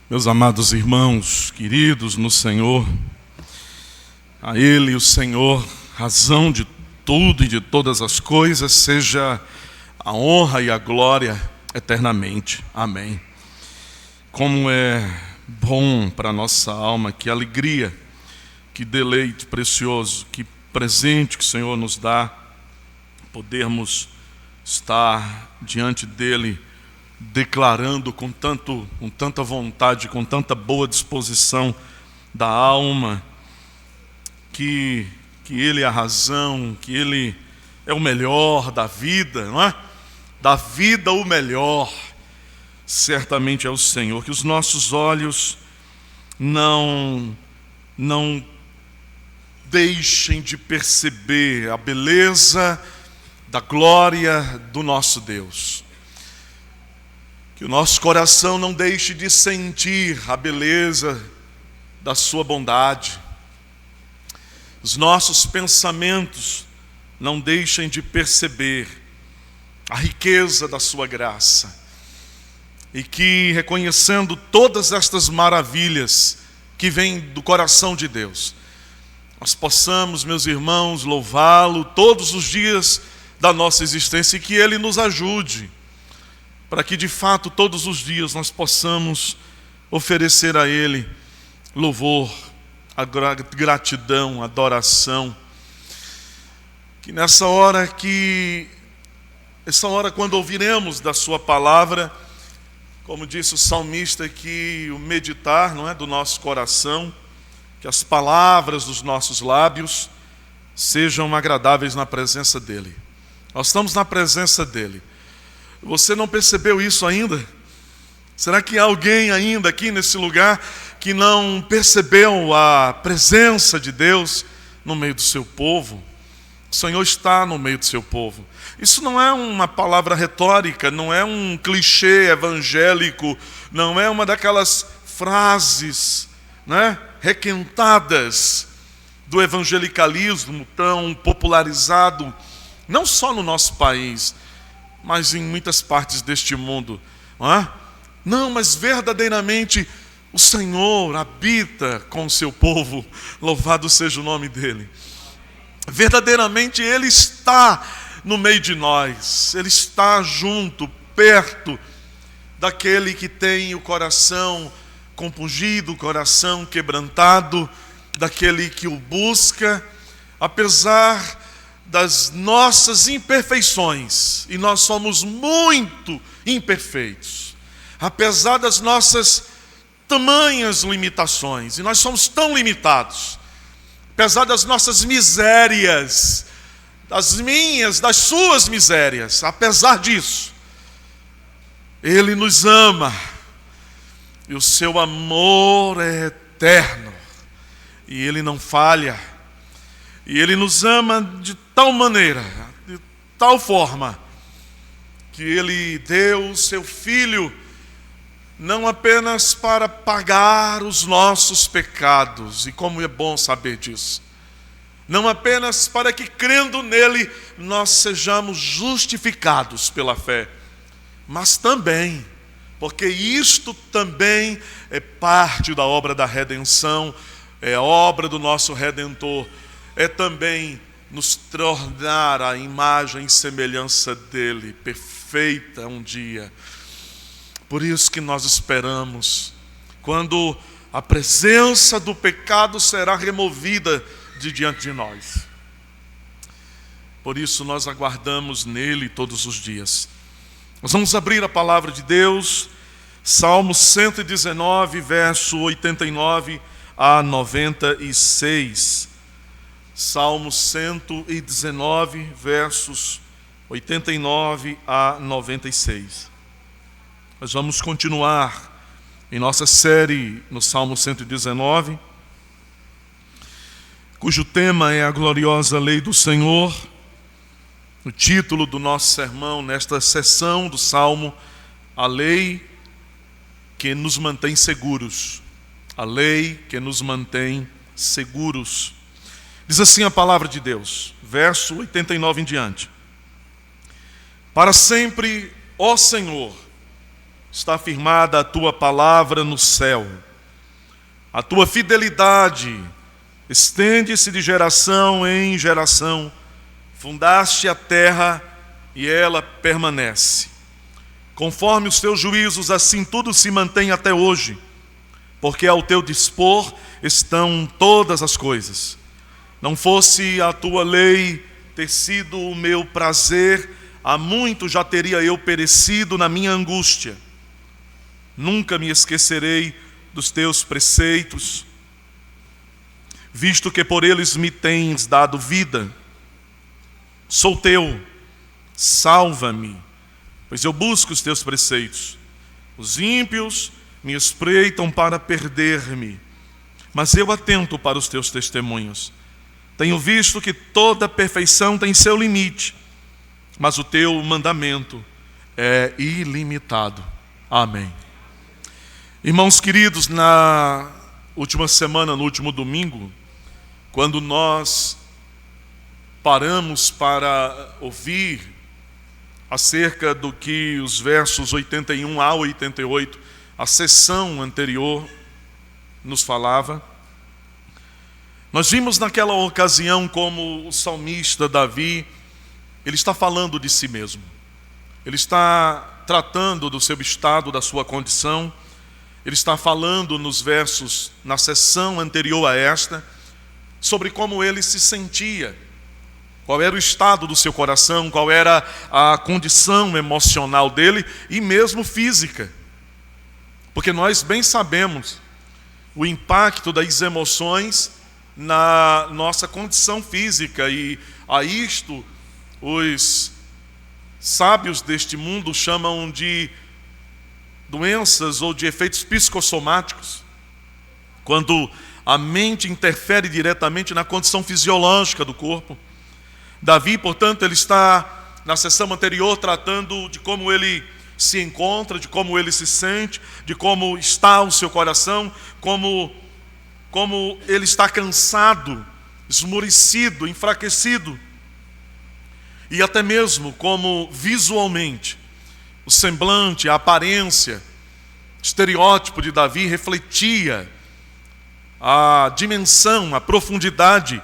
Meus amados irmãos, queridos no Senhor, a Ele, o Senhor, razão de tudo e de todas as coisas, seja a honra e a glória eternamente. Amém. Como é bom para a nossa alma, que alegria, que deleite precioso, que presente que o Senhor nos dá, podermos estar diante dEle, declarando com tanta vontade, com tanta boa disposição da alma, que Ele é a razão, que Ele é o melhor da vida, não é? Da vida o melhor, certamente é o Senhor. Que os nossos olhos não deixem de perceber a beleza da glória do nosso Deus. Que o nosso coração não deixe de sentir a beleza da sua bondade. Os nossos pensamentos não deixem de perceber a riqueza da sua graça. E que, reconhecendo todas estas maravilhas que vêm do coração de Deus, nós possamos, meus irmãos, louvá-lo todos os dias da nossa existência e que Ele nos ajude, para que de fato todos os dias nós possamos oferecer a Ele louvor, a gratidão, adoração. Que nessa hora quando ouviremos da sua palavra, como disse o salmista, que o meditar, não é, do nosso coração, que as palavras dos nossos lábios sejam agradáveis na presença dEle. Nós estamos na presença dEle. Você não percebeu isso ainda? Será que há alguém ainda aqui nesse lugar que não percebeu a presença de Deus no meio do seu povo? O Senhor está no meio do seu povo. Isso não é uma palavra retórica, não é um clichê evangélico, não é uma daquelas frases, né, requentadas do evangelicalismo tão popularizado, não só no nosso país, mas em muitas partes deste mundo. Não, mas verdadeiramente o Senhor habita com o seu povo, louvado seja o nome dEle. Verdadeiramente Ele está no meio de nós, Ele está junto, perto daquele que tem o coração compungido, o coração quebrantado, daquele que o busca, apesar das nossas imperfeições, e nós somos muito imperfeitos, apesar das nossas tamanhas limitações, e nós somos tão limitados, apesar das nossas misérias, das minhas, das suas misérias, apesar disso, Ele nos ama, e o seu amor é eterno, e Ele não falha, e Ele nos ama de tal maneira, de tal forma, que Ele deu o seu Filho, não apenas para pagar os nossos pecados, e como é bom saber disso, não apenas para que, crendo nele, nós sejamos justificados pela fé, mas também, porque isto também é parte da obra da redenção, é a obra do nosso Redentor, é também nos tornar a imagem e semelhança dele, perfeita um dia. Por isso que nós esperamos, quando a presença do pecado será removida de diante de nós. Por isso nós aguardamos nele todos os dias. Nós vamos abrir a palavra de Deus, Salmo 119, verso 89 a 96. Salmo 119, versos 89 a 96. Nós vamos continuar em nossa série no Salmo 119, cujo tema é a gloriosa lei do Senhor. O título do nosso sermão nesta sessão do Salmo, a lei que nos mantém seguros. A lei que nos mantém seguros. Diz assim a palavra de Deus, verso 89 em diante. Para sempre, ó Senhor, está firmada a tua palavra no céu. A tua fidelidade estende-se de geração em geração. Fundaste a terra e ela permanece. Conforme os teus juízos, assim tudo se mantém até hoje, porque ao teu dispor estão todas as coisas. Não fosse a tua lei ter sido o meu prazer, há muito já teria eu perecido na minha angústia. Nunca me esquecerei dos teus preceitos, visto que por eles me tens dado vida. Sou teu, salva-me, pois eu busco os teus preceitos. Os ímpios me espreitam para perder-me, mas eu atento para os teus testemunhos. Tenho visto que toda perfeição tem seu limite, mas o teu mandamento é ilimitado. Amém. Irmãos queridos, na última semana, no último domingo, quando nós paramos para ouvir acerca do que os versos 81 a 88, a sessão anterior, nos falava, nós vimos naquela ocasião como o salmista Davi, ele está falando de si mesmo. Ele está tratando do seu estado, da sua condição. Ele está falando nos versos, na sessão anterior a esta, sobre como ele se sentia, qual era o estado do seu coração, qual era a condição emocional dele e mesmo física. Porque nós bem sabemos o impacto das emoções na nossa condição física, e a isto os sábios deste mundo chamam de doenças ou de efeitos psicossomáticos, quando a mente interfere diretamente na condição fisiológica do corpo. Davi, portanto, ele está na sessão anterior tratando de como ele se encontra, de como ele se sente, de como está o seu coração, como ele está cansado, esmorecido, enfraquecido, e até mesmo como visualmente o semblante, a aparência, o estereótipo de Davi refletia a dimensão, a profundidade,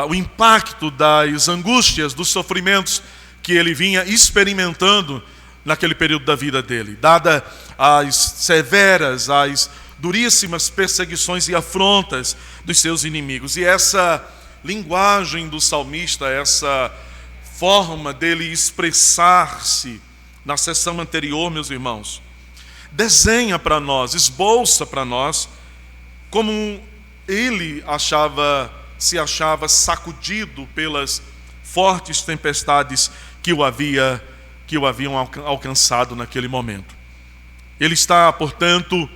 o impacto das angústias, dos sofrimentos que ele vinha experimentando naquele período da vida dele, dada as severas, as duríssimas perseguições e afrontas dos seus inimigos. E essa linguagem do salmista, essa forma dele expressar-se na sessão anterior, meus irmãos, desenha para nós, esboça para nós como ele se achava sacudido pelas fortes tempestades que o haviam alcançado naquele momento. Ele está, portanto,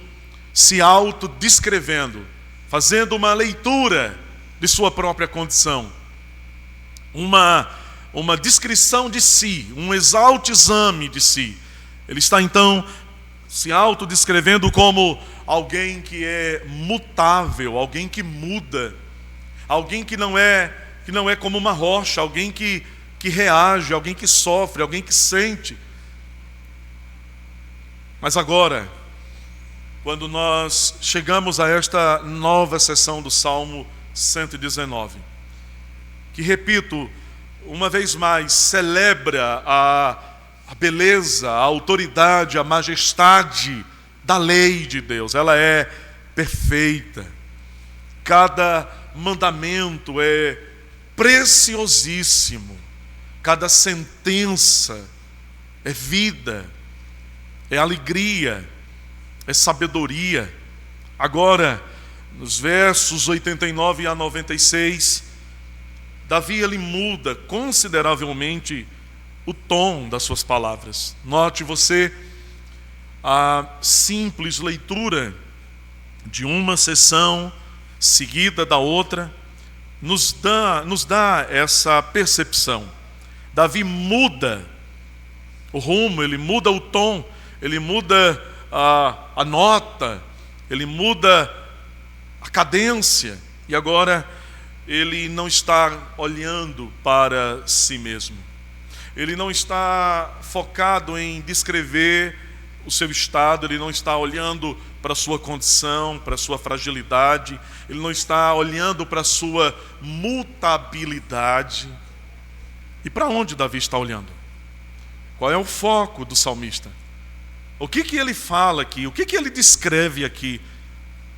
se autodescrevendo, fazendo uma leitura de sua própria condição, uma descrição de si, um exautexame de si. Ele está então se autodescrevendo como alguém que é mutável, alguém que muda, alguém que não é como uma rocha, alguém que reage, alguém que sofre, alguém que sente. Mas agora, quando nós chegamos a esta nova sessão do Salmo 119, que, repito, uma vez mais, celebra a beleza, a autoridade, a majestade da lei de Deus. Ela é perfeita. Cada mandamento é preciosíssimo. Cada sentença é vida, é alegria, é sabedoria. Agora, nos versos 89 a 96, Davi ele muda consideravelmente o tom das suas palavras. Note você a simples leitura de uma sessão seguida da outra nos dá essa percepção. Davi muda o rumo, ele muda o tom, ele muda a nota, ele muda a cadência, e agora ele não está olhando para si mesmo. Ele não está focado em descrever o seu estado, ele não está olhando para a sua condição, para a sua fragilidade, ele não está olhando para a sua mutabilidade. E para onde Davi está olhando? Qual é o foco do salmista? O que ele fala aqui? O que ele descreve aqui?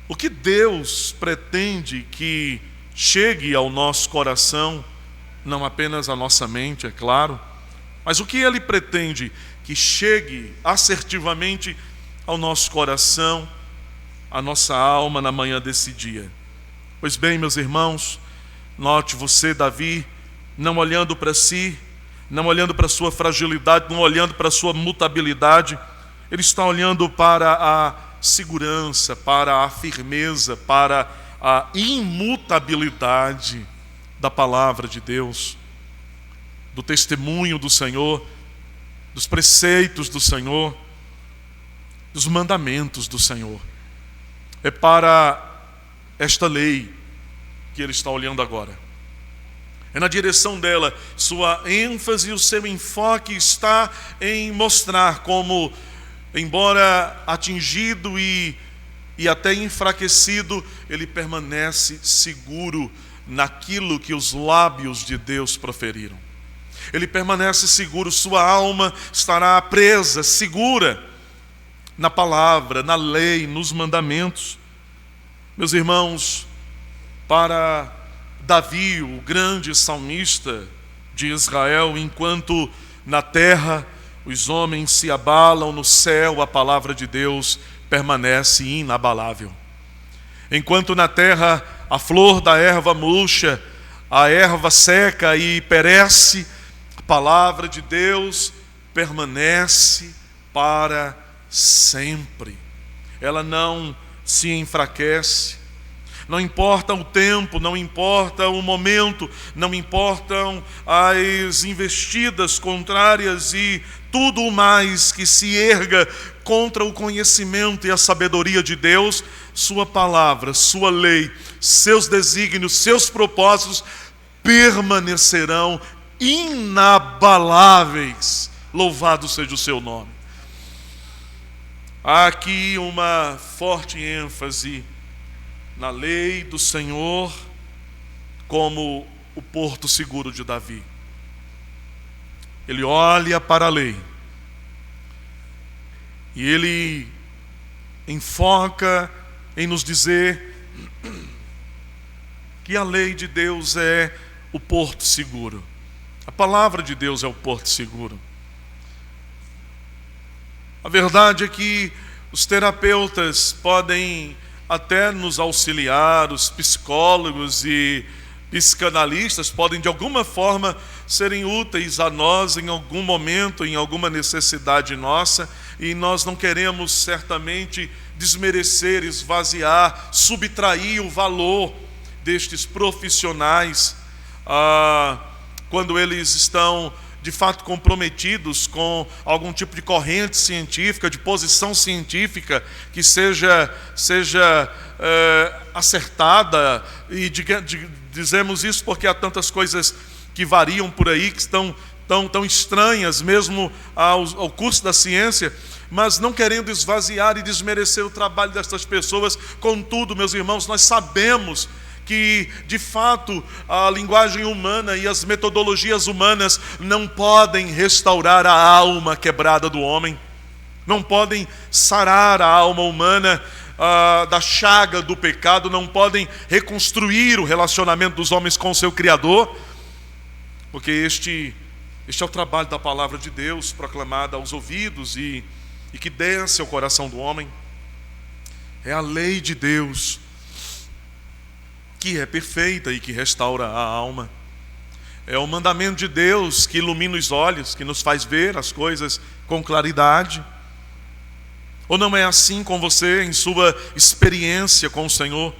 O que Deus pretende que chegue ao nosso coração, não apenas à nossa mente, é claro, mas o que Ele pretende que chegue assertivamente ao nosso coração, à nossa alma na manhã desse dia? Pois bem, meus irmãos, note você, Davi, não olhando para si, não olhando para a sua fragilidade, não olhando para a sua mutabilidade, ele está olhando para a segurança, para a firmeza, para a imutabilidade da palavra de Deus, do testemunho do Senhor, dos preceitos do Senhor, dos mandamentos do Senhor. É para esta lei que ele está olhando agora. É na direção dela. Sua ênfase, o seu enfoque está em mostrar como, embora atingido e até enfraquecido, ele permanece seguro naquilo que os lábios de Deus proferiram. Ele permanece seguro, sua alma estará presa, segura na palavra, na lei, nos mandamentos. Meus irmãos, para Davi, o grande salmista de Israel, enquanto na terra os homens se abalam, no céu a palavra de Deus permanece inabalável. Enquanto na terra a flor da erva murcha, a erva seca e perece, a palavra de Deus permanece para sempre. Ela não se enfraquece. Não importa o tempo, não importa o momento, não importam as investidas contrárias e tudo mais que se erga contra o conhecimento e a sabedoria de Deus, sua palavra, sua lei, seus desígnios, seus propósitos permanecerão inabaláveis. Louvado seja o seu nome. Há aqui uma forte ênfase na lei do Senhor como o porto seguro de Davi. Ele olha para a lei e ele enfoca em nos dizer que a lei de Deus é o porto seguro. A palavra de Deus é o porto seguro. A verdade é que os terapeutas podem até nos auxiliar, os psicólogos e psicanalistas podem de alguma forma serem úteis a nós em algum momento, em alguma necessidade nossa, e nós não queremos certamente desmerecer, esvaziar, subtrair o valor destes profissionais quando eles estão de fato comprometidos com algum tipo de corrente científica, de posição científica que seja acertada. E dizemos isso porque há tantas coisas que variam por aí, que estão tão estranhas mesmo ao curso da ciência, mas não querendo esvaziar e desmerecer o trabalho destas pessoas. Contudo, meus irmãos, nós sabemos que, de fato, a linguagem humana e as metodologias humanas não podem restaurar a alma quebrada do homem, não podem sarar a alma humana da chaga do pecado, não podem reconstruir o relacionamento dos homens com o seu Criador, porque este é o trabalho da palavra de Deus proclamada aos ouvidos e que desce ao coração do homem. É a lei de Deus que é perfeita e que restaura a alma. É o mandamento de Deus que ilumina os olhos, que nos faz ver as coisas com claridade. Ou não é assim com você em sua experiência com o Senhor?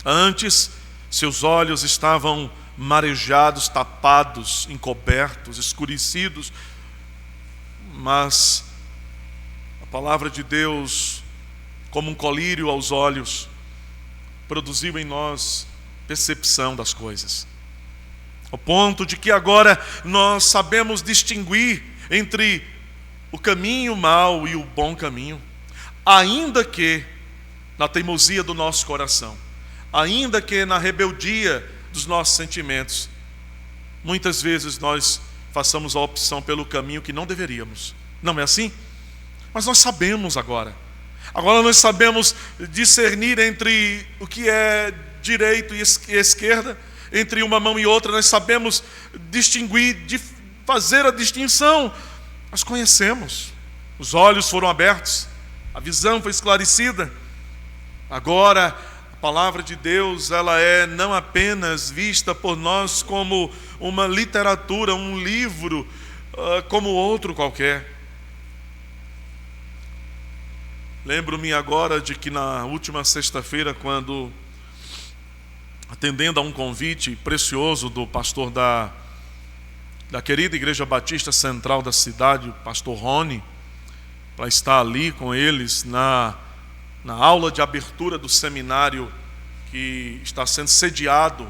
Antes, seus olhos estavam marejados, tapados, encobertos, escurecidos, mas a palavra de Deus, como um colírio aos olhos, produziu em nós percepção das coisas, ao ponto de que agora nós sabemos distinguir entre o caminho mau e o bom caminho, ainda que na teimosia do nosso coração, ainda que na rebeldia dos nossos sentimentos, muitas vezes nós façamos a opção pelo caminho que não deveríamos. Não é assim? Mas nós sabemos agora. Agora nós sabemos discernir entre o que é direito e esquerda, entre uma mão e outra. Nós sabemos distinguir, fazer a distinção. Nós conhecemos. Os olhos foram abertos, a visão foi esclarecida. Agora, a palavra de Deus, ela é não apenas vista por nós como uma literatura, um livro, como outro qualquer. Lembro-me agora de que na última sexta-feira, quando, atendendo a um convite precioso do pastor da querida Igreja Batista Central da cidade, o pastor Rony, para estar ali com eles na aula de abertura do seminário que está sendo sediado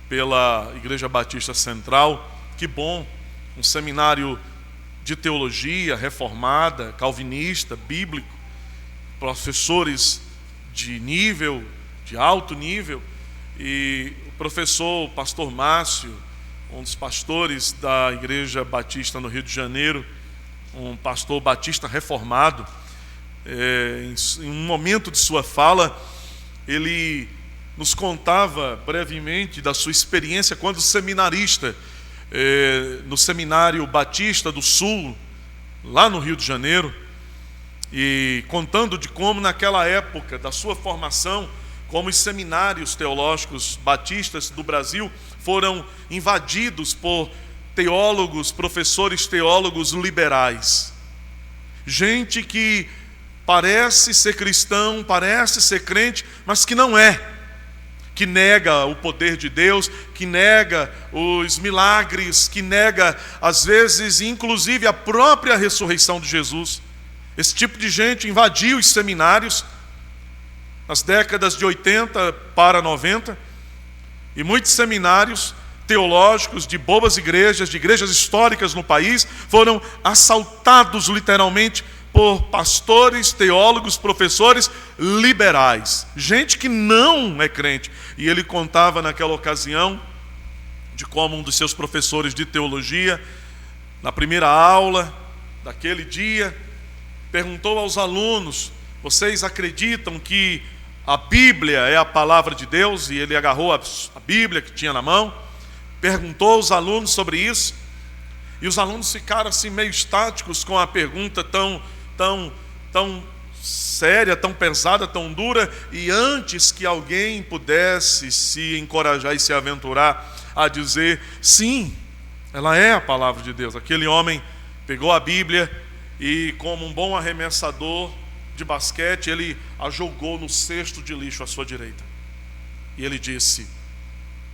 pela Igreja Batista Central. Que bom, um seminário de teologia reformada, calvinista, bíblico, professores de alto nível, e o professor, o pastor Márcio, um dos pastores da Igreja Batista no Rio de Janeiro, um pastor batista reformado, em um momento de sua fala, ele nos contava brevemente da sua experiência quando seminarista, no Seminário Batista do Sul, lá no Rio de Janeiro, e contando de como naquela época da sua formação, como os seminários teológicos batistas do Brasil foram invadidos por teólogos, professores teólogos liberais. Gente que parece ser cristão, parece ser crente, mas que não é. Que nega o poder de Deus, que nega os milagres, que nega, às vezes, inclusive a própria ressurreição de Jesus. Esse tipo de gente invadiu os seminários nas décadas de 80 para 90, e muitos seminários teológicos de boas igrejas, de igrejas históricas no país, foram assaltados literalmente por pastores, teólogos, professores liberais, gente que não é crente. E ele contava naquela ocasião de como um dos seus professores de teologia, na primeira aula daquele dia, perguntou aos alunos: vocês acreditam que a Bíblia é a palavra de Deus? E ele agarrou a Bíblia que tinha na mão, perguntou aos alunos sobre isso, e os alunos ficaram assim meio estáticos com a pergunta tão séria, tão pesada, tão dura. E antes que alguém pudesse se encorajar e se aventurar a dizer sim, ela é a palavra de Deus, aquele homem pegou a Bíblia e, como um bom arremessador de basquete, ele a jogou no cesto de lixo à sua direita. E ele disse: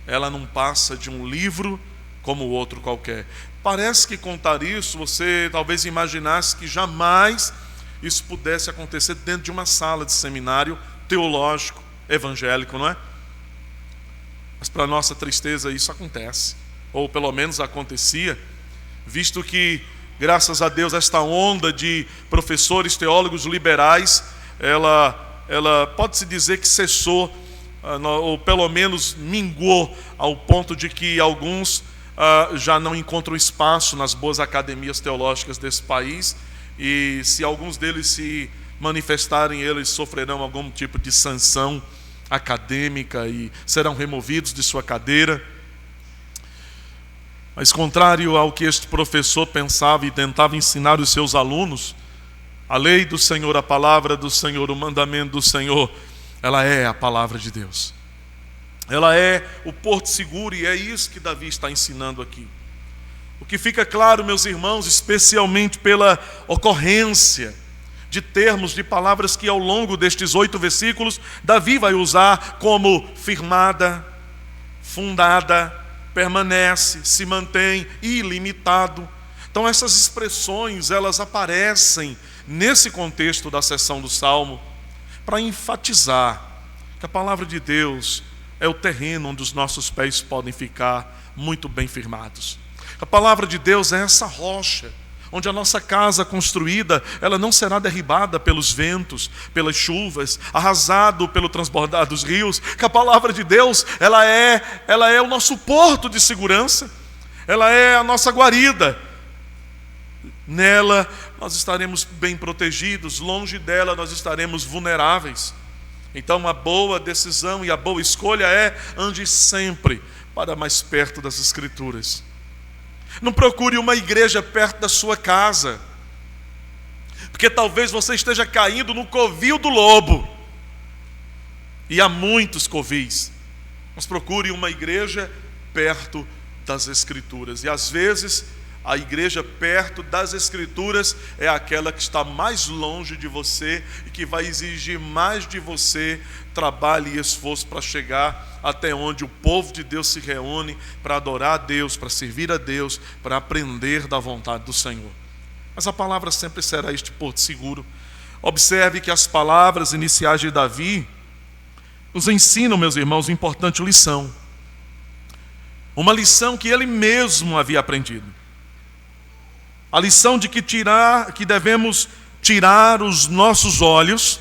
ela não passa de um livro como outro qualquer. Parece que contar isso, você talvez imaginasse que jamais isso pudesse acontecer dentro de uma sala de seminário teológico, evangélico, não é? Mas, para nossa tristeza, isso acontece, ou pelo menos acontecia, visto que, graças a Deus, esta onda de professores teólogos liberais, ela pode-se dizer que cessou, ou pelo menos minguou, ao ponto de que alguns já não encontram espaço nas boas academias teológicas desse país, e se alguns deles se manifestarem, eles sofrerão algum tipo de sanção acadêmica e serão removidos de sua cadeira. Mas, contrário ao que este professor pensava e tentava ensinar os seus alunos, a lei do Senhor, a palavra do Senhor, o mandamento do Senhor, ela é a palavra de Deus. Ela é o porto seguro, e é isso que Davi está ensinando aqui. O que fica claro, meus irmãos, especialmente pela ocorrência de termos, de palavras que ao longo destes 8 versículos, Davi vai usar como firmada, fundada, permanece, se mantém, ilimitado. Então essas expressões, elas aparecem nesse contexto da seção do Salmo para enfatizar que a palavra de Deus é o terreno onde os nossos pés podem ficar muito bem firmados. A palavra de Deus é essa rocha onde a nossa casa construída, ela não será derribada pelos ventos, pelas chuvas, arrasado pelo transbordar dos rios, que a palavra de Deus, ela é o nosso porto de segurança, ela é a nossa guarida. Nela nós estaremos bem protegidos, longe dela nós estaremos vulneráveis. Então a boa decisão e a boa escolha é: ande sempre para mais perto das Escrituras. Não procure uma igreja perto da sua casa, porque talvez você esteja caindo no covil do lobo, e há muitos covis. Mas procure uma igreja perto das Escrituras. E às vezes a igreja perto das Escrituras é aquela que está mais longe de você e que vai exigir mais de você trabalho e esforço para chegar até onde o povo de Deus se reúne para adorar a Deus, para servir a Deus, para aprender da vontade do Senhor. Mas a palavra sempre será este porto seguro. Observe que as palavras iniciais de Davi nos ensinam, meus irmãos, uma importante lição. Uma lição que ele mesmo havia aprendido. A lição de que devemos tirar os nossos olhos,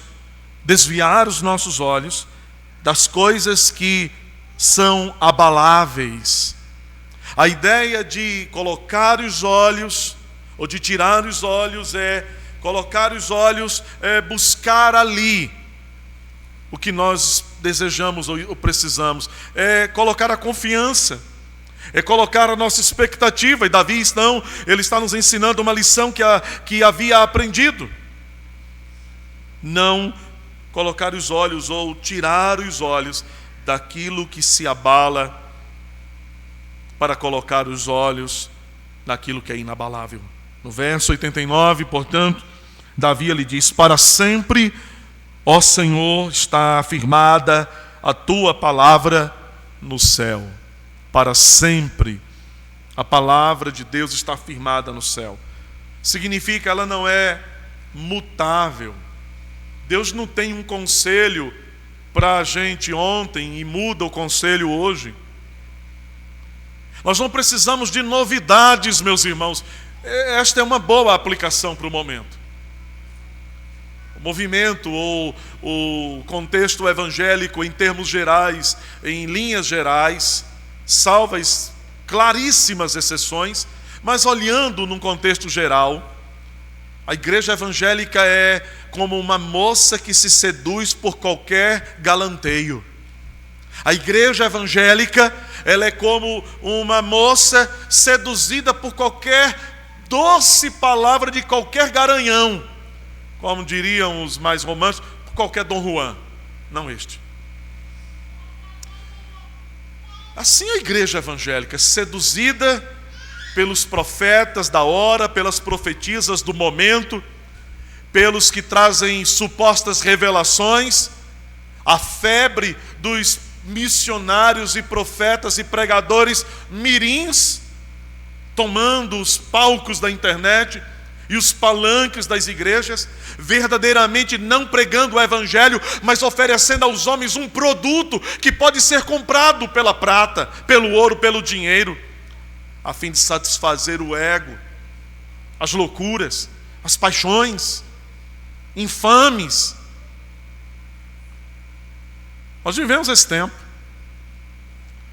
desviar os nossos olhos das coisas que são abaláveis. A ideia de colocar os olhos, ou de tirar os olhos, colocar os olhos, buscar ali o que nós desejamos ou precisamos, é colocar a confiança, é colocar a nossa expectativa. E Davi, então, ele está nos ensinando uma lição que havia aprendido. Não colocar os olhos ou tirar os olhos daquilo que se abala, para colocar os olhos naquilo que é inabalável. No verso 89, portanto, Davi ele diz: para sempre, ó Senhor, está afirmada a tua palavra no céu. Para sempre a palavra de Deus está firmada no céu. Significa, ela não é mutável. Deus não tem um conselho para a gente ontem e muda o conselho hoje. Nós não precisamos de novidades, meus irmãos. Esta é uma boa aplicação para o momento. O movimento ou o contexto evangélico, em termos gerais, em linhas gerais, salva claríssimas exceções, mas olhando num contexto geral, a igreja evangélica é como uma moça que se seduz por qualquer galanteio. A igreja evangélica, ela é como uma moça seduzida por qualquer doce palavra de qualquer garanhão, como diriam os mais românticos, por qualquer Dom Juan, não este. Assim a igreja evangélica, seduzida pelos profetas da hora, pelas profetisas do momento, pelos que trazem supostas revelações, a febre dos missionários e profetas e pregadores mirins, tomando os palcos da internet e os palanques das igrejas, verdadeiramente não pregando o evangelho, mas oferecendo aos homens um produto que pode ser comprado pela prata, pelo ouro, pelo dinheiro, a fim de satisfazer o ego, as loucuras, as paixões infames. Nós vivemos esse tempo.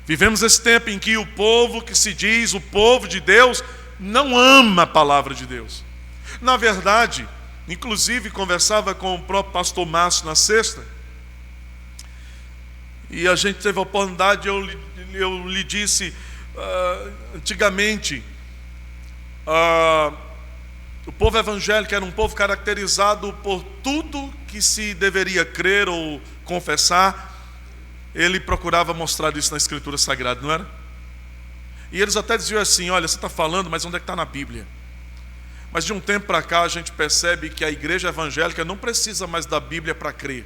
Vivemos esse tempo em que o povo que se diz o povo de Deus não ama a palavra de Deus. Na verdade, inclusive conversava com o próprio pastor Márcio na sexta, e a gente teve a oportunidade, eu lhe disse, antigamente, o povo evangélico era um povo caracterizado por tudo que se deveria crer ou confessar. Ele procurava mostrar isso na Escritura Sagrada, não era? E eles até diziam assim: olha, você está falando, mas onde é que está na Bíblia? Mas de um tempo para cá a gente percebe que a igreja evangélica não precisa mais da Bíblia para crer,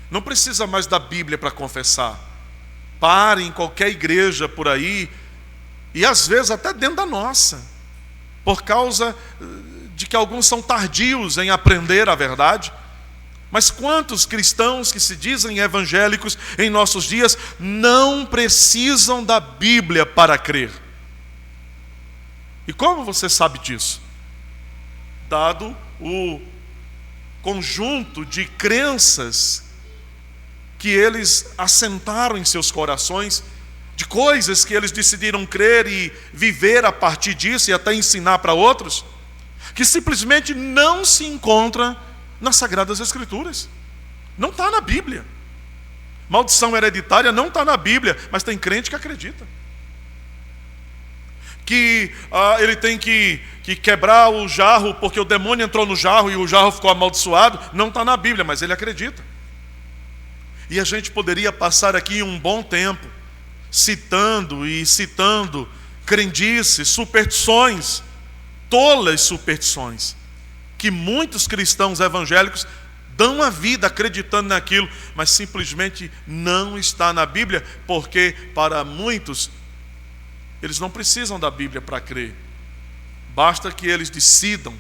não precisa mais da Bíblia para confessar. Pare em qualquer igreja por aí, e às vezes até dentro da nossa, por causa de que alguns são tardios em aprender a verdade. Mas quantos cristãos que se dizem evangélicos em nossos dias não precisam da Bíblia para crer? E como você sabe disso? Dado o conjunto de crenças que eles assentaram em seus corações, de coisas que eles decidiram crer e viver a partir disso e até ensinar para outros, que simplesmente não se encontra nas Sagradas Escrituras. Não está na Bíblia. Maldição hereditária não está na Bíblia, mas tem crente que acredita. Que ele tem que quebrar o jarro porque o demônio entrou no jarro e o jarro ficou amaldiçoado, não está na Bíblia, mas ele acredita. E a gente poderia passar aqui um bom tempo citando crendices, superstições, tolas superstições, que muitos cristãos evangélicos dão a vida acreditando naquilo, mas simplesmente não está na Bíblia, porque para muitos, eles não precisam da Bíblia para crer, basta que eles decidam.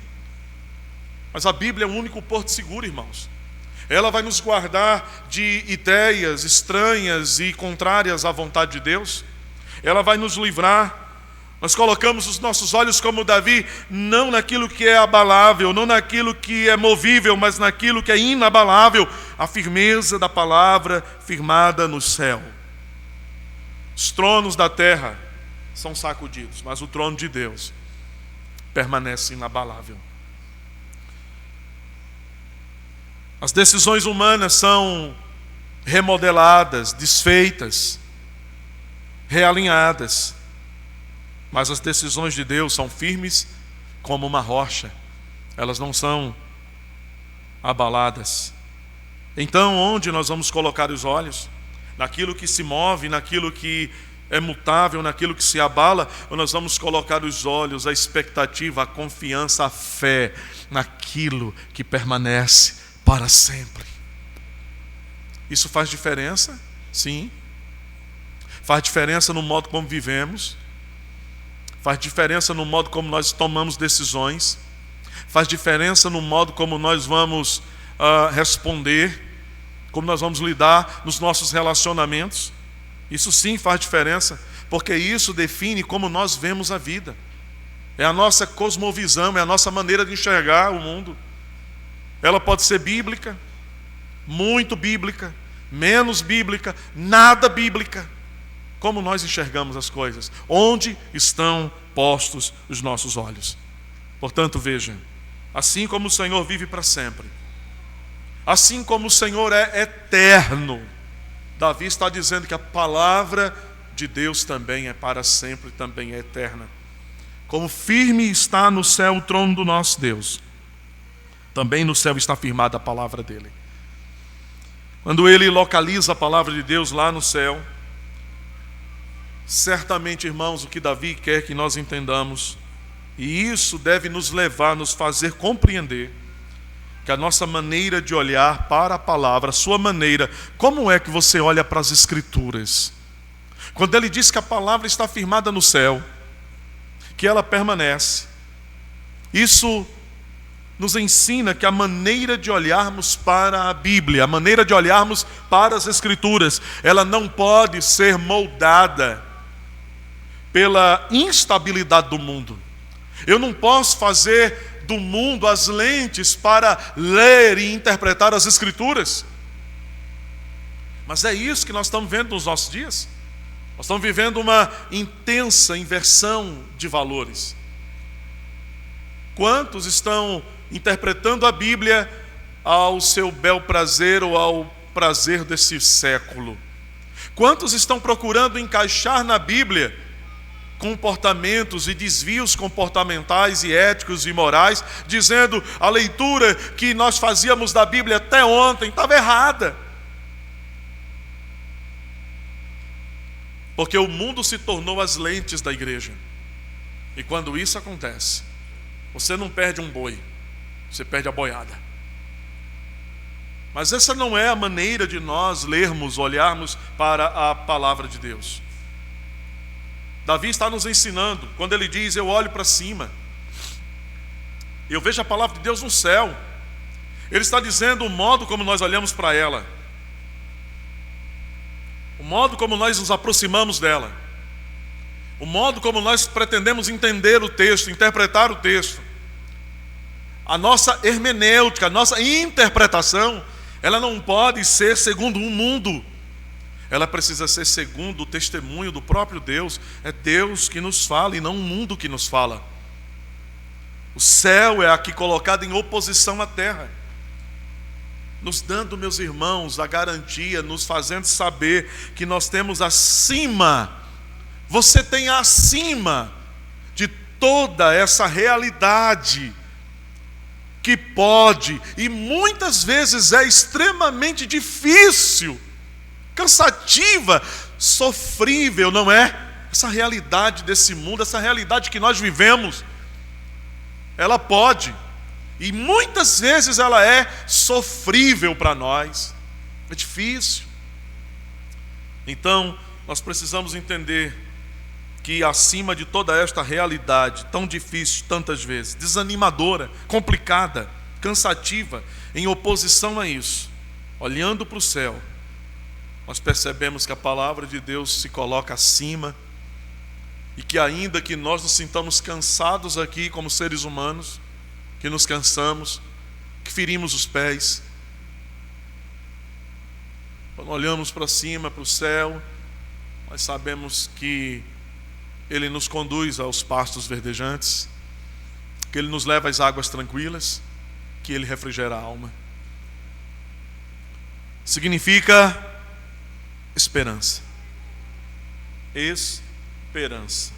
Mas a Bíblia é o único porto seguro, irmãos. Ela vai nos guardar de ideias estranhas e contrárias à vontade de Deus. Ela vai nos livrar. Nós colocamos os nossos olhos como Davi, não naquilo que é abalável, não naquilo que é movível, mas naquilo que é inabalável, a firmeza da palavra firmada no céu. Os tronos da terra são sacudidos, mas o trono de Deus permanece inabalável. As decisões humanas são remodeladas, desfeitas, realinhadas, mas as decisões de Deus são firmes como uma rocha, elas não são abaladas. Então, onde nós vamos colocar os olhos? Naquilo que se move, naquilo que é mutável, naquilo que se abala, ou nós vamos colocar os olhos, a expectativa, a confiança, a fé naquilo que permanece para sempre? Isso faz diferença? Sim. Faz diferença no modo como vivemos, faz diferença no modo como nós tomamos decisões, faz diferença no modo como nós vamos responder, como nós vamos lidar nos nossos relacionamentos. Isso sim faz diferença, porque isso define como nós vemos a vida. É a nossa cosmovisão, é a nossa maneira de enxergar o mundo. Ela pode ser bíblica, muito bíblica, menos bíblica, nada bíblica. Como nós enxergamos as coisas? Onde estão postos os nossos olhos? Portanto, veja, assim como o Senhor vive para sempre, assim como o Senhor é eterno, Davi está dizendo que a palavra de Deus também é para sempre, também é eterna. Como firme está no céu o trono do nosso Deus, também no céu está firmada a palavra dele. Quando ele localiza a palavra de Deus lá no céu, certamente, irmãos, o que Davi quer que nós entendamos, e isso deve nos levar, nos fazer compreender que a nossa maneira de olhar para a palavra, a sua maneira, como é que você olha para as Escrituras? Quando ele diz que a palavra está firmada no céu, que ela permanece, isso nos ensina que a maneira de olharmos para a Bíblia, a maneira de olharmos para as Escrituras, ela não pode ser moldada pela instabilidade do mundo. Eu não posso fazer do mundo as lentes para ler e interpretar as Escrituras. Mas é isso que nós estamos vendo nos nossos dias. Nós estamos vivendo uma intensa inversão de valores. Quantos estão interpretando a Bíblia ao seu bel prazer ou ao prazer desse século? Quantos estão procurando encaixar na Bíblia comportamentos e desvios comportamentais e éticos e morais, dizendo a leitura que nós fazíamos da Bíblia até ontem estava errada? Porque o mundo se tornou as lentes da igreja. E quando isso acontece, você não perde um boi, você perde a boiada. Mas essa não é a maneira de nós lermos, olharmos para a palavra de Deus. Davi está nos ensinando, quando ele diz, eu olho para cima, eu vejo a palavra de Deus no céu. Ele está dizendo o modo como nós olhamos para ela, o modo como nós nos aproximamos dela, o modo como nós pretendemos entender o texto, interpretar o texto, a nossa hermenêutica, a nossa interpretação, ela não pode ser segundo um mundo. Ela precisa ser segundo o testemunho do próprio Deus. É Deus que nos fala e não um mundo que nos fala. O céu é aqui colocado em oposição à terra, nos dando, meus irmãos, a garantia, nos fazendo saber que nós temos acima, você tem acima de toda essa realidade que pode, e muitas vezes é extremamente difícil, cansativa, sofrível, não é? Essa realidade desse mundo, essa realidade que nós vivemos, ela pode, e muitas vezes ela é sofrível para nós, é difícil. Então, nós precisamos entender que acima de toda esta realidade tão difícil, tantas vezes, desanimadora, complicada, cansativa, em oposição a isso, olhando para o céu, nós percebemos que a palavra de Deus se coloca acima, e que ainda que nós nos sintamos cansados aqui como seres humanos, que nos cansamos, que ferimos os pés, quando olhamos para cima, para o céu, nós sabemos que Ele nos conduz aos pastos verdejantes, que Ele nos leva às águas tranquilas, que Ele refrigera a alma. Significa esperança. Esperança.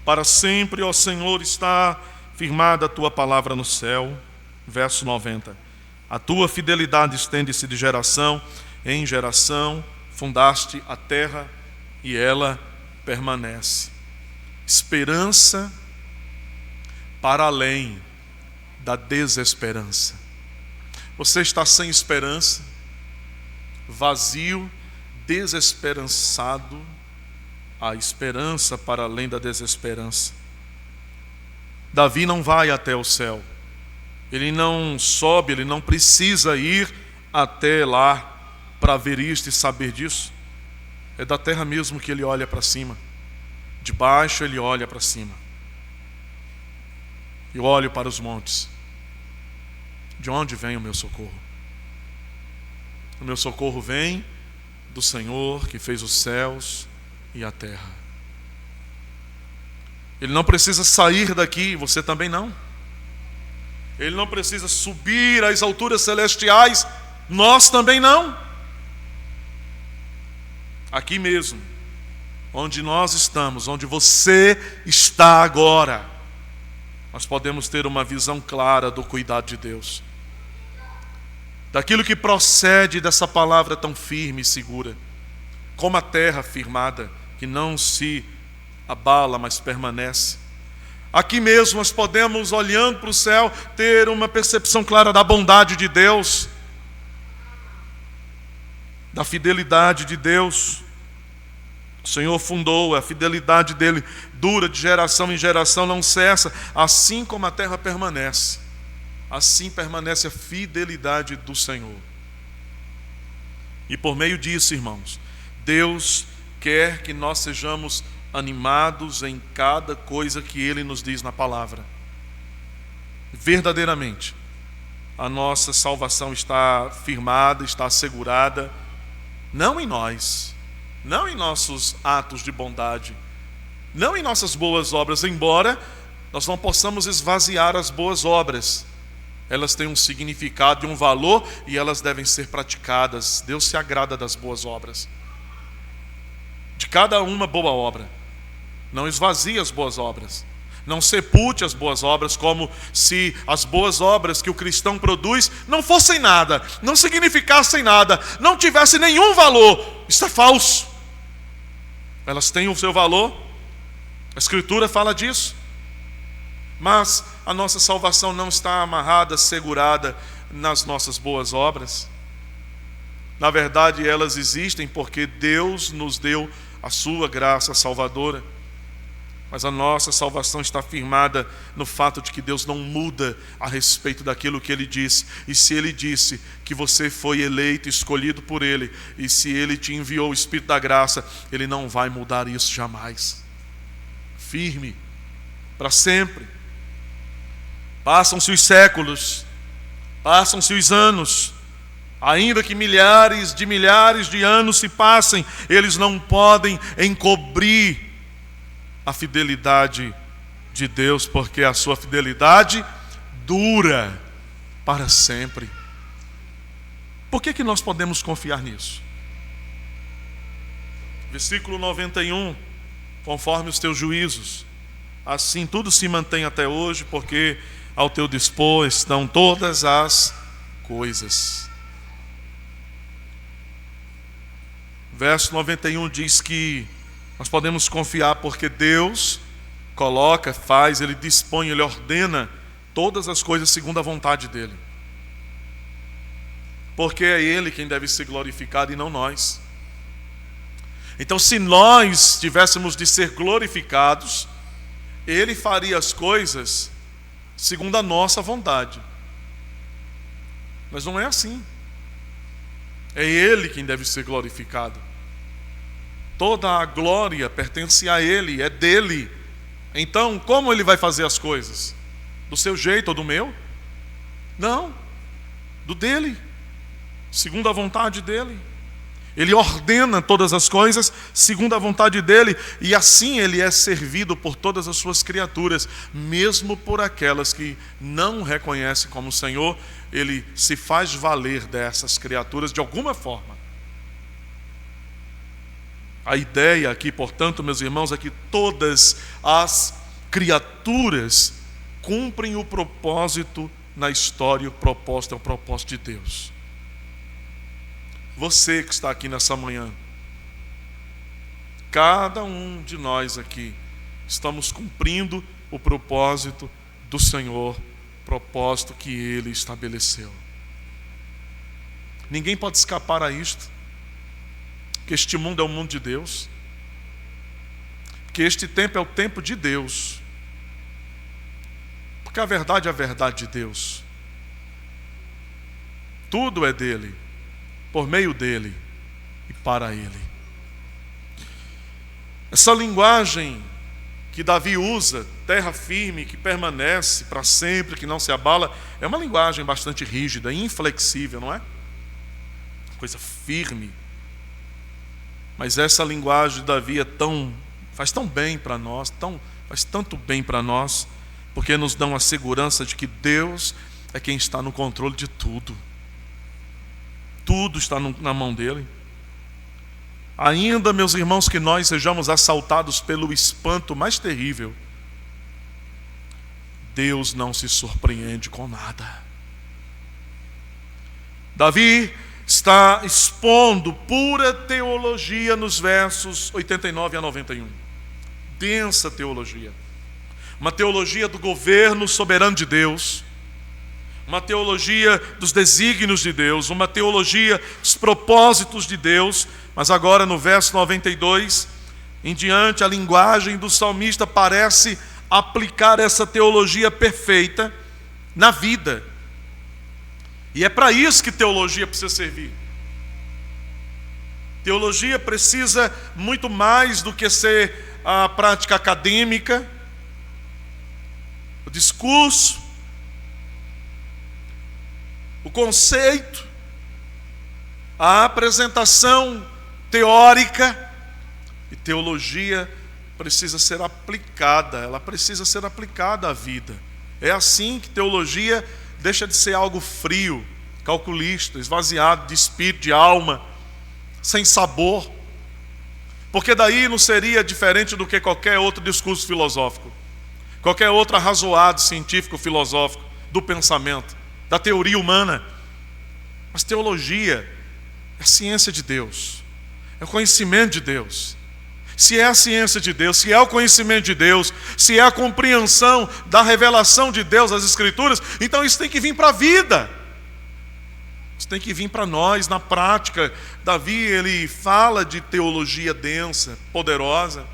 Para sempre, ó Senhor, está firmada a tua palavra no céu. Verso 90. A tua fidelidade estende-se de geração em geração, fundaste a terra e ela permanece. Esperança para além da desesperança. Você está sem esperança, vazio, desesperançado. A esperança para além da desesperança. Davi não vai até o céu. Ele não sobe, ele não precisa ir até lá para ver isto e saber disso. É da terra mesmo que ele olha para cima. De baixo ele olha para cima. Eu olho para os montes. De onde vem o meu socorro? O meu socorro vem do Senhor que fez os céus e a terra. Ele não precisa sair daqui, você também não. Ele não precisa subir às alturas celestiais, nós também não. Aqui mesmo, onde nós estamos, onde você está agora, nós podemos ter uma visão clara do cuidado de Deus, daquilo que procede dessa palavra tão firme e segura, como a terra firmada, que não se abala, mas permanece. Aqui mesmo nós podemos, olhando para o céu, ter uma percepção clara da bondade de Deus, da fidelidade de Deus. O Senhor fundou, a fidelidade dele dura de geração em geração, não cessa, assim como a terra permanece. Assim permanece a fidelidade do Senhor. E por meio disso, irmãos, Deus quer que nós sejamos animados em cada coisa que Ele nos diz na palavra. Verdadeiramente, a nossa salvação está firmada, está assegurada, não em nós, não em nossos atos de bondade, não em nossas boas obras, embora nós não possamos esvaziar as boas obras. Elas têm um significado e um valor e elas devem ser praticadas. Deus se agrada das boas obras. De cada uma boa obra. Não esvazie as boas obras. Não sepulte as boas obras como se as boas obras que o cristão produz não fossem nada, não significassem nada, não tivessem nenhum valor. Isso é falso. Elas têm o seu valor. A Escritura fala disso. Mas a nossa salvação não está amarrada, segurada nas nossas boas obras. Na verdade, elas existem porque Deus nos deu a sua graça salvadora. Mas a nossa salvação está firmada no fato de que Deus não muda a respeito daquilo que Ele disse. E se Ele disse que você foi eleito, escolhido por Ele, e se Ele te enviou o Espírito da graça, Ele não vai mudar isso jamais. Firme, para sempre. Passam-se os séculos, passam-se os anos, ainda que milhares de anos se passem, eles não podem encobrir a fidelidade de Deus, porque a sua fidelidade dura para sempre. Por que nós podemos confiar nisso? Versículo 91, conforme os teus juízos, assim tudo se mantém até hoje, porque ao teu dispor estão todas as coisas. Verso 91 diz que nós podemos confiar porque Deus coloca, faz, Ele dispõe, Ele ordena todas as coisas segundo a vontade dEle. Porque é Ele quem deve ser glorificado e não nós. Então, se nós tivéssemos de ser glorificados, Ele faria as coisas segundo a nossa vontade. Mas não é assim. É Ele quem deve ser glorificado. Toda a glória pertence a Ele, é dEle. Então, como Ele vai fazer as coisas? Do seu jeito ou do meu? Não, do dEle, segundo a vontade dEle. Ele ordena todas as coisas segundo a vontade dEle, e assim Ele é servido por todas as suas criaturas, mesmo por aquelas que não o reconhecem como Senhor. Ele se faz valer dessas criaturas de alguma forma. A ideia aqui, portanto, meus irmãos, é que todas as criaturas cumprem o propósito na história. O propósito é o propósito de Deus. Você que está aqui nessa manhã, cada um de nós aqui, estamos cumprindo o propósito do Senhor, propósito que Ele estabeleceu. Ninguém pode escapar a isto. Que este mundo é o mundo de Deus, que este tempo é o tempo de Deus, porque a verdade é a verdade de Deus. Tudo é dele, por meio dele e para ele. Essa linguagem que Davi usa, terra firme, que permanece para sempre, que não se abala, é uma linguagem bastante rígida, inflexível, não é? Coisa firme. Mas essa linguagem de Davi faz tão bem para nós, faz tanto bem para nós, porque nos dão a segurança de que Deus é quem está no controle de tudo. Tudo está na mão dEle. Ainda, meus irmãos, que nós sejamos assaltados pelo espanto mais terrível, Deus não se surpreende com nada. Davi está expondo pura teologia nos versos 89 a 91. Densa teologia. Uma teologia do governo soberano de Deus. Uma teologia dos desígnios de Deus. Uma teologia dos propósitos de Deus. Mas agora no verso 92 em diante, a linguagem do salmista parece aplicar essa teologia perfeita na vida. E é para isso que teologia precisa servir. Teologia precisa muito mais do que ser a prática acadêmica, o discurso, o conceito, a apresentação teórica. E teologia precisa ser aplicada, ela precisa ser aplicada à vida. É assim que teologia deixa de ser algo frio, calculista, esvaziado de espírito, de alma, sem sabor. Porque daí não seria diferente do que qualquer outro discurso filosófico, qualquer outro arrazoado científico filosófico do pensamento, da teoria humana. Mas teologia é a ciência de Deus, é o conhecimento de Deus. Se é a ciência de Deus, se é o conhecimento de Deus, se é a compreensão da revelação de Deus, das Escrituras, então isso tem que vir para a vida. Isso tem que vir para nós, na prática. Davi, ele fala de teologia densa, poderosa.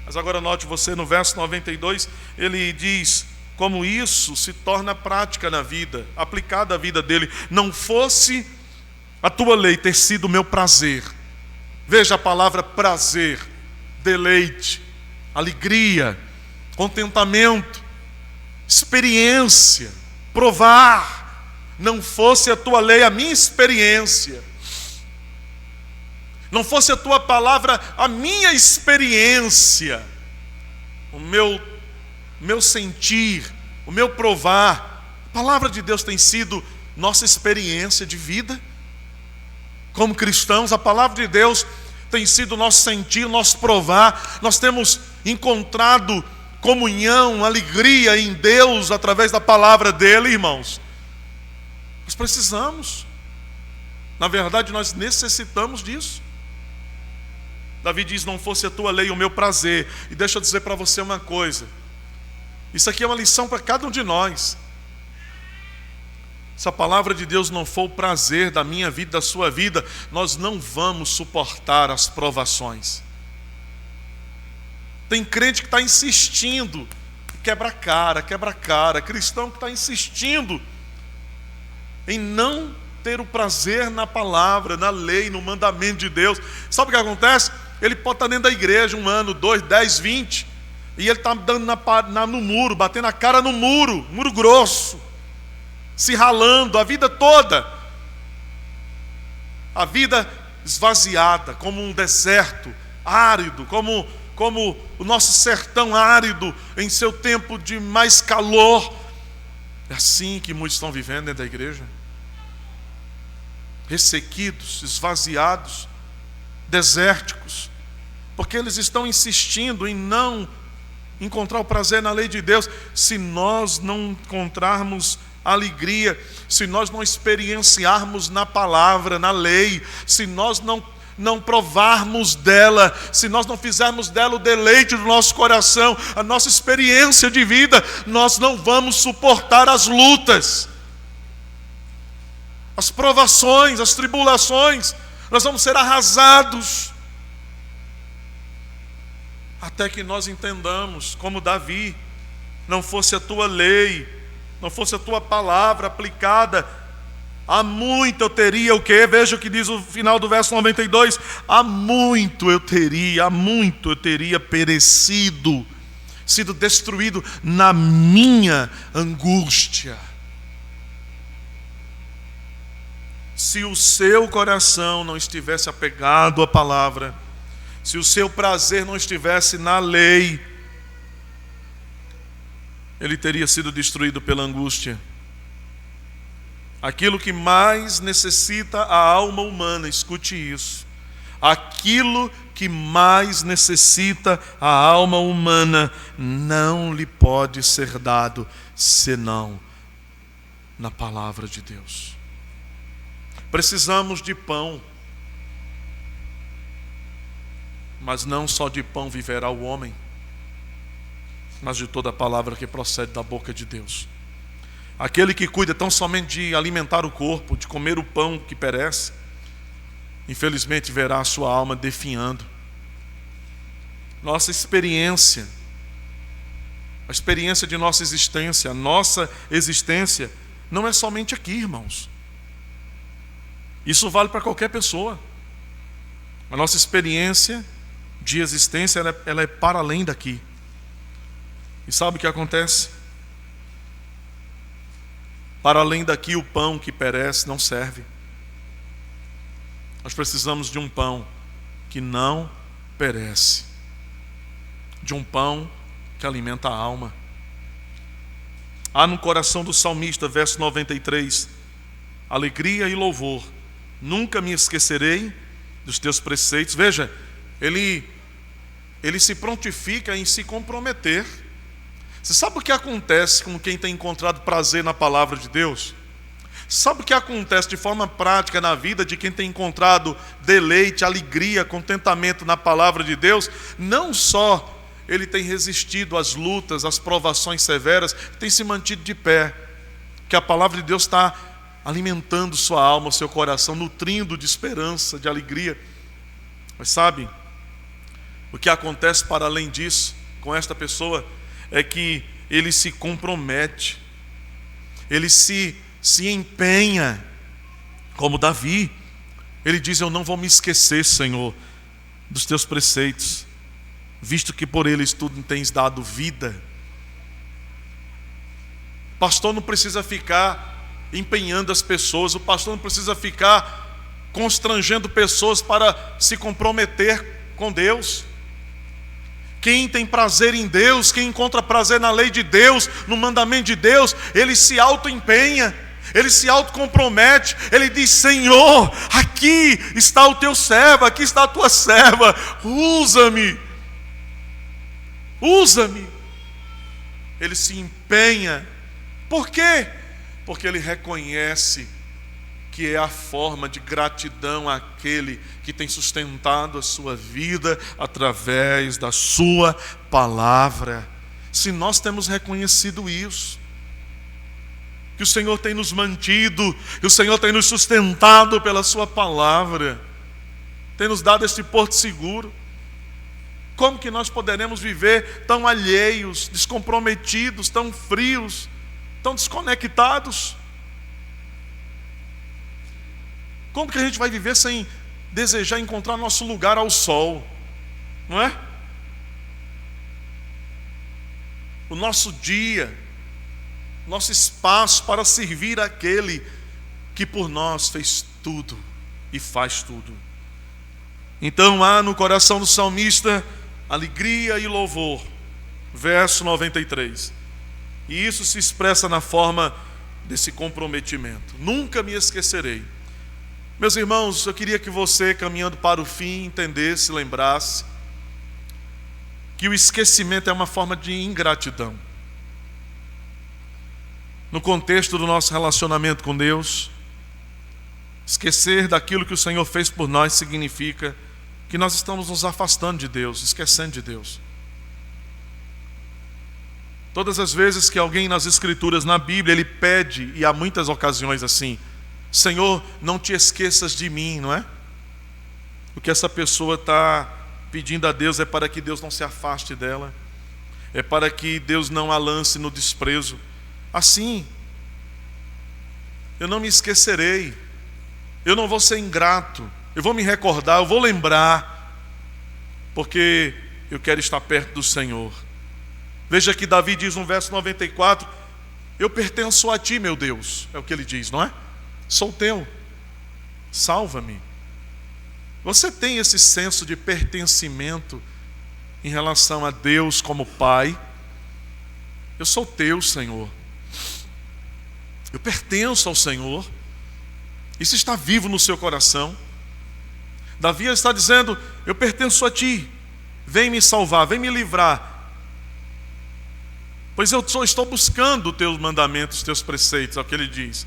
Mas agora note você no verso 92, ele diz como isso se torna prática na vida, aplicada à vida dele. Não fosse a tua lei ter sido o meu prazer. Veja a palavra prazer, deleite, alegria, contentamento, experiência, provar. Não fosse a tua lei a minha experiência. Não fosse a tua palavra a minha experiência. O meu sentir, o meu provar. A palavra de Deus tem sido nossa experiência de vida. Como cristãos, a palavra de Deus tem sido nosso sentir, nosso provar. Nós temos encontrado comunhão, alegria em Deus através da palavra dele, irmãos. Nós precisamos. Na verdade, nós necessitamos disso. Davi diz, não fosse a tua lei o meu prazer. E deixa eu dizer para você uma coisa. Isso aqui é uma lição para cada um de nós. Se a palavra de Deus não for o prazer da minha vida, da sua vida, nós não vamos suportar as provações. Tem crente que está insistindo, quebra a cara, cristão que está insistindo em não ter o prazer na palavra, na lei, no mandamento de Deus. Sabe o que acontece? Ele pode estar dentro da igreja 1 ano, 2, 10, 20, e ele está dando no muro, batendo a cara no muro, muro grosso, se ralando a vida toda, a vida esvaziada, como um deserto árido, como o nosso sertão árido em seu tempo de mais calor. É assim que muitos estão vivendo dentro da igreja, ressequidos, esvaziados, desérticos, porque eles estão insistindo em não encontrar o prazer na lei de Deus. Se nós não encontrarmos alegria, se nós não experienciarmos na palavra, na lei, se nós não provarmos dela, se nós não fizermos dela o deleite do nosso coração, a nossa experiência de vida, nós não vamos suportar as lutas, as provações, as tribulações. Nós vamos ser arrasados, até que nós entendamos, como Davi, não fosse a tua lei, não fosse a tua palavra aplicada, há muito eu teria o quê? Veja o que diz o final do verso 92, há muito eu teria perecido, sido destruído na minha angústia. Se o seu coração não estivesse apegado à palavra, se o seu prazer não estivesse na lei, ele teria sido destruído pela angústia. Aquilo que mais necessita a alma humana, escute isso, aquilo que mais necessita a alma humana não lhe pode ser dado senão na palavra de Deus. Precisamos de pão, mas não só de pão viverá o homem, mas de toda a palavra que procede da boca de Deus. Aquele que cuida tão somente de alimentar o corpo, de comer o pão que perece, infelizmente verá a sua alma definhando. Nossa experiência, a experiência de nossa existência, a nossa existência não é somente aqui, irmãos. Isso vale para qualquer pessoa. A nossa experiência de existência, ela é para além daqui. E sabe o que acontece? Para além daqui, o pão que perece não serve. Nós precisamos de um pão que não perece, de um pão que alimenta a alma. Há no coração do salmista, verso 93, alegria e louvor. Nunca me esquecerei dos teus preceitos. Veja, ele se prontifica em se comprometer. Você sabe o que acontece com quem tem encontrado prazer na palavra de Deus? Sabe o que acontece de forma prática na vida de quem tem encontrado deleite, alegria, contentamento na palavra de Deus? Não só ele tem resistido às lutas, às provações severas, tem se mantido de pé, que a palavra de Deus está alimentando sua alma, seu coração, nutrindo de esperança, de alegria. Mas sabe, O que acontece para além disso com esta pessoa é que ele se compromete, ele se empenha, como Davi. Ele diz: eu não vou me esquecer, Senhor, dos teus preceitos, visto que por eles tu tens dado vida. O pastor não precisa ficar empenhando as pessoas, o pastor não precisa ficar constrangendo pessoas para se comprometer com Deus. Quem tem prazer em Deus, quem encontra prazer na lei de Deus, no mandamento de Deus, ele se auto-empenha, ele se autocompromete, ele diz: Senhor, aqui está o teu servo, aqui está a tua serva, usa-me, usa-me. Ele se empenha. Por quê? Porque ele reconhece que é a forma de gratidão àquele que tem sustentado a sua vida através da sua palavra. Se nós temos reconhecido isso, que o Senhor tem nos mantido, que o Senhor tem nos sustentado pela sua palavra, tem nos dado este porto seguro, como que nós poderemos viver tão alheios, descomprometidos, tão frios, tão desconectados? Como que a gente vai viver sem desejar encontrar nosso lugar ao sol? Não é? O nosso dia, nosso espaço para servir aquele que por nós fez tudo e faz tudo. Então há no coração do salmista alegria e louvor. Verso 93. E isso se expressa na forma desse comprometimento. Nunca me esquecerei. Meus irmãos, eu queria que você, caminhando para o fim, entendesse, lembrasse que o esquecimento é uma forma de ingratidão. No contexto do nosso relacionamento com Deus, esquecer daquilo que o Senhor fez por nós significa que nós estamos nos afastando de Deus, esquecendo de Deus. Todas as vezes que alguém nas Escrituras, na Bíblia, ele pede, e há muitas ocasiões assim: Senhor, não te esqueças de mim, não é? O que essa pessoa está pedindo a Deus é para que Deus não se afaste dela, é para que Deus não a lance no desprezo. Assim, eu não me esquecerei, eu não vou ser ingrato, eu vou me recordar, eu vou lembrar, porque eu quero estar perto do Senhor. Veja que Davi diz no verso 94: eu pertenço a ti, meu Deus, é o que ele diz, não é? Sou teu, salva-me. Você tem esse senso de pertencimento em relação a Deus como Pai? Eu sou teu, Senhor. Eu pertenço ao Senhor. Isso está vivo no seu coração. Davi está dizendo: eu pertenço a ti, vem me salvar, vem me livrar, pois eu estou buscando os teus mandamentos, os teus preceitos, é o que ele diz.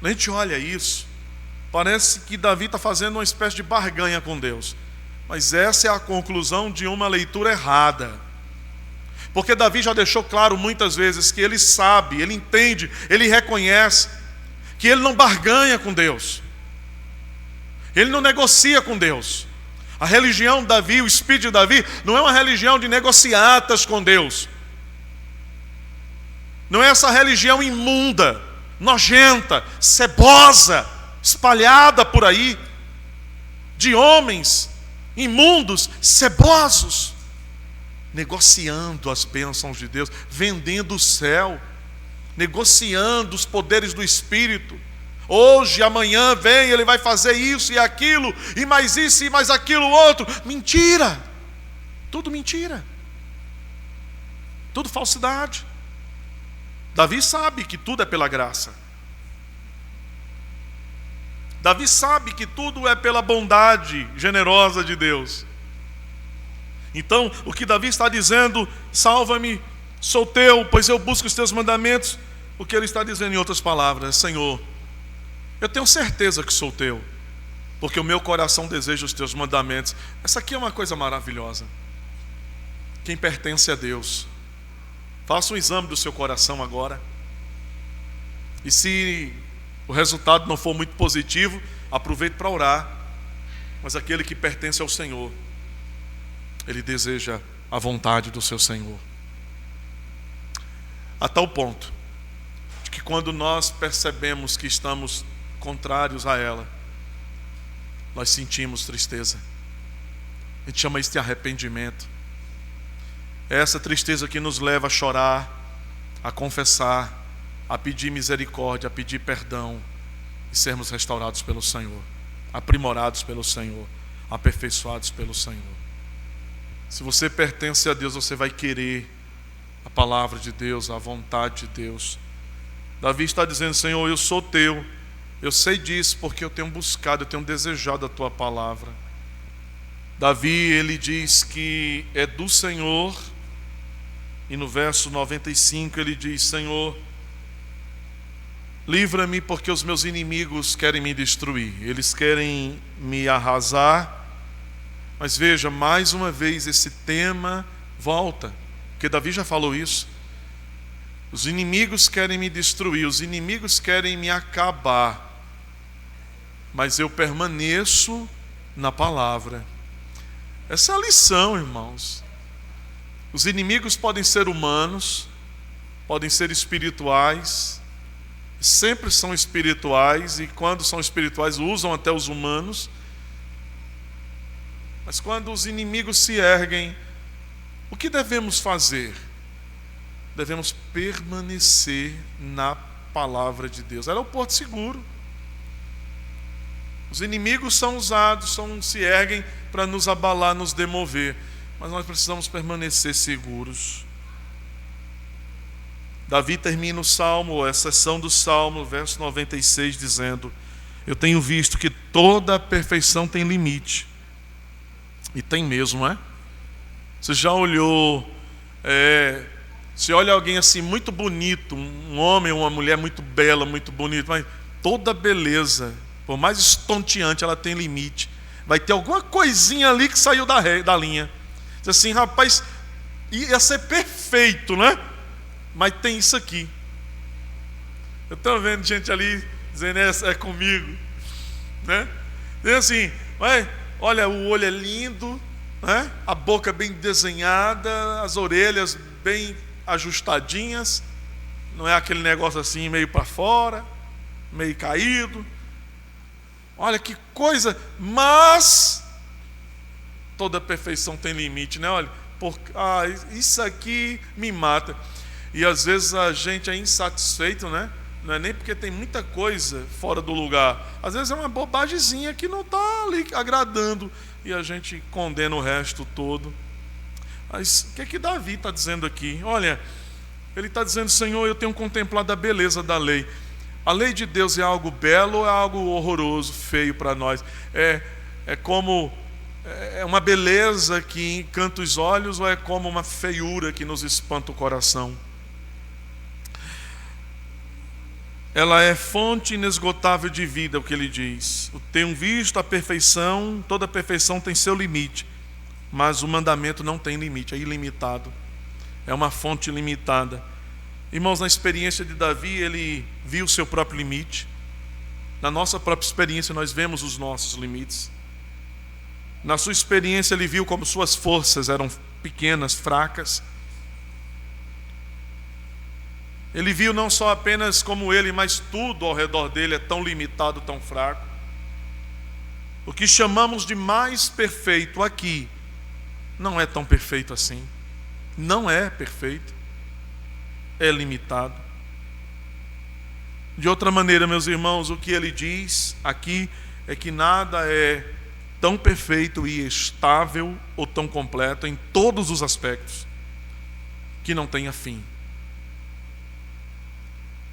A gente olha isso, parece que Davi está fazendo uma espécie de barganha com Deus, mas essa é a conclusão de uma leitura errada, porque Davi já deixou claro muitas vezes que ele sabe, ele entende, ele reconhece que ele não barganha com Deus, ele não negocia com Deus. A religião de Davi, o espírito de Davi, não é uma religião de negociatas com Deus, não é essa religião imunda, nojenta, cebosa, espalhada por aí, de homens imundos, cebosos, negociando as bênçãos de Deus, vendendo o céu, negociando os poderes do Espírito. Hoje, amanhã vem, ele vai fazer isso e aquilo, e mais isso e mais aquilo outro. Mentira, tudo mentira, tudo falsidade. Davi sabe que tudo é pela graça. Davi sabe que tudo é pela bondade generosa de Deus. Então, o que Davi está dizendo: salva-me, sou teu, pois eu busco os teus mandamentos. O que ele está dizendo em outras palavras: Senhor, eu tenho certeza que sou teu, porque o meu coração deseja os teus mandamentos. Essa aqui é uma coisa maravilhosa. Quem pertence a Deus, faça um exame do seu coração agora. E se o resultado não for muito positivo, aproveite para orar. Mas aquele que pertence ao Senhor, ele deseja a vontade do seu Senhor. A tal ponto de que quando nós percebemos que estamos contrários a ela, nós sentimos tristeza. A gente chama isso de arrependimento. É essa tristeza que nos leva a chorar, a confessar, a pedir misericórdia, a pedir perdão e sermos restaurados pelo Senhor, aprimorados pelo Senhor, aperfeiçoados pelo Senhor. Se você pertence a Deus, você vai querer a palavra de Deus, a vontade de Deus. Davi está dizendo: Senhor, eu sou teu, eu sei disso porque eu tenho buscado, eu tenho desejado a tua palavra. Davi, ele diz que é do Senhor, e no verso 95 ele diz: Senhor, livra-me porque os meus inimigos querem me destruir, eles querem me arrasar. Mas veja, mais uma vez esse tema volta, porque Davi já falou isso. Os inimigos querem me destruir, os inimigos querem me acabar, mas eu permaneço na palavra. Essa é a lição, irmãos. Os inimigos podem ser humanos, podem ser espirituais, sempre são espirituais, e quando são espirituais usam até os humanos. Mas quando os inimigos se erguem, o que devemos fazer? Devemos permanecer na palavra de Deus. Ela é o porto seguro. Os inimigos são usados, se erguem para nos abalar, nos demover, mas nós precisamos permanecer seguros. Davi termina o Salmo, a seção do Salmo, verso 96, dizendo: eu tenho visto que toda a perfeição tem limite. E tem mesmo, não é? Você já olhou, você olha alguém assim muito bonito, um homem ou uma mulher muito bela, muito bonito, mas toda beleza, por mais estonteante, ela tem limite. Vai ter alguma coisinha ali que saiu da linha. Diz assim: rapaz, ia ser perfeito, né? Mas tem isso aqui. Eu estou vendo gente ali dizendo: é comigo, né? Diz assim: olha, o olho é lindo, né? A boca bem desenhada, as orelhas bem ajustadinhas, não é aquele negócio assim meio para fora, meio caído. Olha que coisa, mas toda perfeição tem limite, né? Olha, isso aqui me mata. E às vezes a gente é insatisfeito, né? Não é nem porque tem muita coisa fora do lugar. Às vezes é uma bobagemzinha que não está ali agradando e a gente condena o resto todo. Mas o que Davi está dizendo aqui? Olha, ele está dizendo: Senhor, eu tenho contemplado a beleza da lei. A lei de Deus é algo belo ou é algo horroroso, feio para nós? É uma beleza que encanta os olhos ou é como uma feiura que nos espanta o coração? Ela é fonte inesgotável de vida, é o que ele diz. Tenho visto a perfeição, toda perfeição tem seu limite, mas o mandamento não tem limite, é ilimitado. É uma fonte limitada. Irmãos, na experiência de Davi, ele viu o seu próprio limite. Na nossa própria experiência, nós vemos os nossos limites. Na sua experiência, ele viu como suas forças eram pequenas, fracas. Ele viu não só apenas como ele, mas tudo ao redor dele é tão limitado, tão fraco. O que chamamos de mais perfeito aqui não é tão perfeito assim. Não é perfeito. É limitado. De outra maneira, meus irmãos, o que ele diz aqui é que nada é tão perfeito e estável ou tão completo em todos os aspectos que não tenha fim.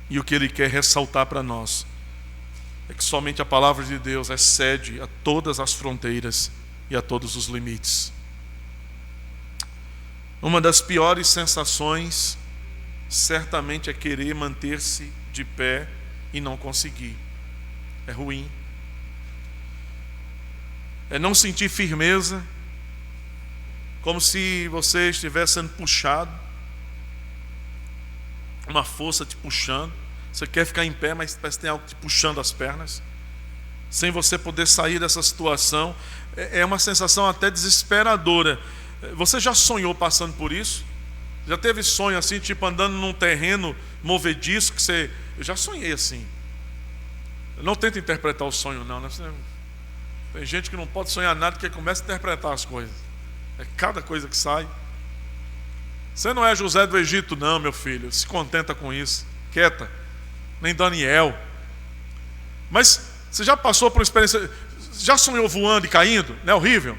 E o que ele quer ressaltar para nós é que somente a palavra de Deus excede a todas as fronteiras e a todos os limites. Uma das piores sensações certamente é querer manter-se de pé e não conseguir. É ruim. É não sentir firmeza, como se você estivesse sendo puxado, uma força te puxando. Você quer ficar em pé, mas parece que tem algo te puxando as pernas, sem você poder sair dessa situação. É uma sensação até desesperadora. Você já sonhou passando por isso? Já teve sonho assim, tipo andando num terreno movediço que você... Eu já sonhei assim. Não tenta interpretar o sonho não, né? Tem gente que não pode sonhar nada porque começa a interpretar as coisas. É cada coisa que sai. Você não é José do Egito não, meu filho. Se contenta com isso. Quieta. Nem Daniel. Mas você já passou por uma experiência... Já sonhou voando e caindo? Não é horrível?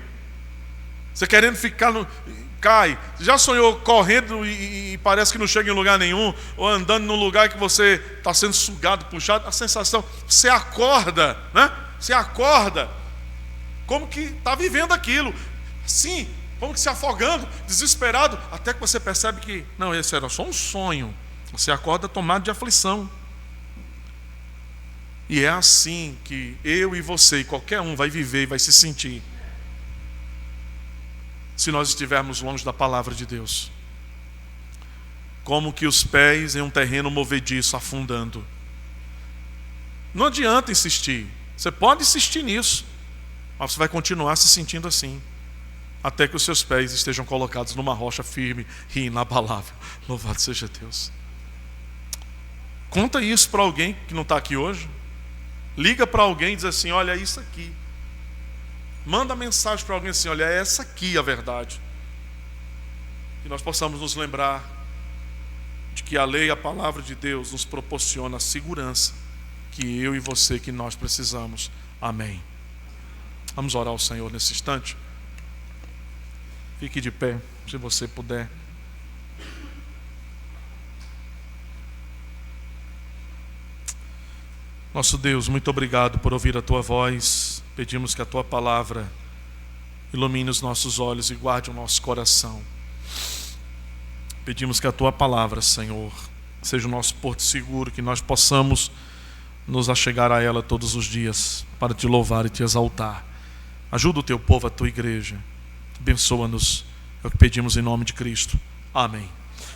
Você querendo ficar no... Cai. Você já sonhou correndo e parece que não chega em lugar nenhum? Ou andando num lugar que você está sendo sugado, puxado? A sensação... Você acorda, né? Você acorda como que está vivendo aquilo. Sim, como que se afogando, desesperado, até que você percebe que, não, esse era só um sonho. Você acorda tomado de aflição. E é assim que eu e você, e qualquer um vai viver e vai se sentir, se nós estivermos longe da palavra de Deus. Como que os pés em um terreno movediço, afundando. Não adianta insistir. Você pode insistir nisso, mas você vai continuar se sentindo assim, até que os seus pés estejam colocados numa rocha firme e inabalável. Louvado seja Deus. Conta isso para alguém que não está aqui hoje. Liga para alguém e diz assim, olha, é isso aqui. Manda mensagem para alguém assim, olha, é essa aqui a verdade. Que nós possamos nos lembrar de que a lei, a palavra de Deus nos proporciona a segurança que eu e você, que nós precisamos. Amém. Vamos orar ao Senhor nesse instante. Fique de pé, se você puder. Nosso Deus, muito obrigado por ouvir a Tua voz. Pedimos que a Tua palavra ilumine os nossos olhos e guarde o nosso coração. Pedimos que a Tua palavra, Senhor, seja o nosso porto seguro, que nós possamos nos achegar a ela todos os dias para Te louvar e Te exaltar. Ajuda o Teu povo, a Tua igreja. Abençoa-nos. É o que pedimos em nome de Cristo. Amém.